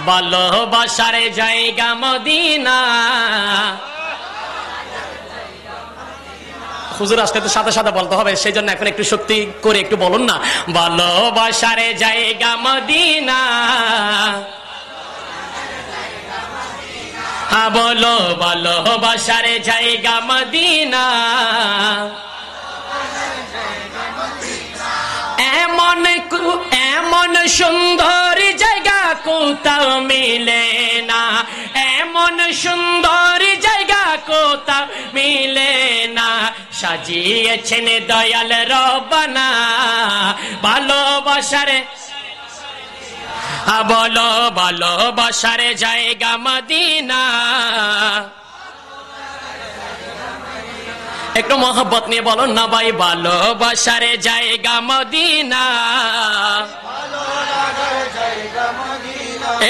ভালোবাসার জায়গা মদিনা। হুজুর আজকে তো সাথে সাথে বলতে হবে, সেই জন্য এখন একটু শক্তি করে একটু বলুন না, ভালোবাসার জায়গা মদিনা। বলো ভালোবাসার জায়গা মদিনা। এমন সুন্দর জায়গা কোথাও মিলে না, এমন সুন্দর জায়গা কোথাও মিলে না, সাজিয়েছেন দয়াল রব্বানা ভালোবাসার। বলো ভালোবাসার জায়গা মদিনা। একটু মহব্বত নিয়ে বলুন না ভাই, ভালোবাসার জায়গা মদিনা।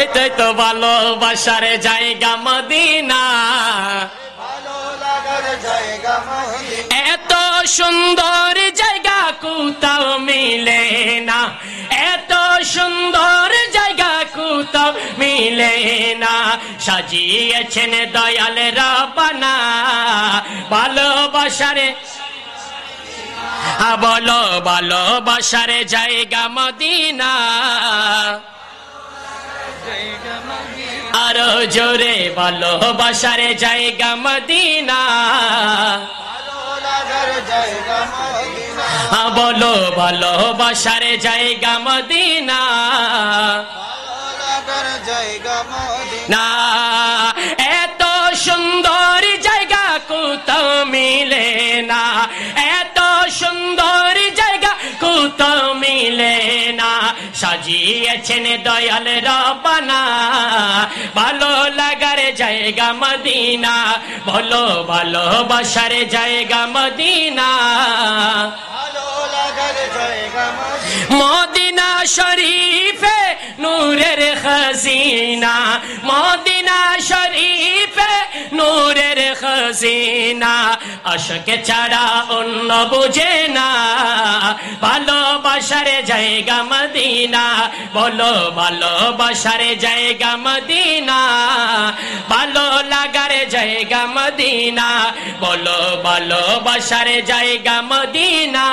এটাই তো ভালোবাসার জায়গা মদিনা। এত সুন্দর জায়গা কোথাও মিলে না, এত সুন্দর জায়গা কোথাও মিলে না, সাজিয়েছেন দয়াল রব্বানা ভালোবাসার। বলো ভালোবাসার জায়গা মদিনা। আরো জোরে ভালোবাসার জায়গা মদিনা। বলো ভালোবাসার জায়গা মদিনা। না এত সুন্দর জায়গা কোথাও মিলে না, এত সুন্দর জায়গা কোথাও মিলে না, সাজিয়েছেন দয়াল রব্বানা ভালো লাগার জায়গা মদিনা। বলো ভালোবাসার জায়গা মদিনা। মদিনা শরীফে নূরের খজিনা, মদিনা শরীফে নূরের খজিনা, আশকে ছাড়া অন্য বুঝে না ভালোবাসার জায়গা মদিনা। বলো ভালোবাসার জায়গা মদিনা, ভালো লাগার জায়গা মদিনা। বলো ভালোবাসার জায়গা মদিনা।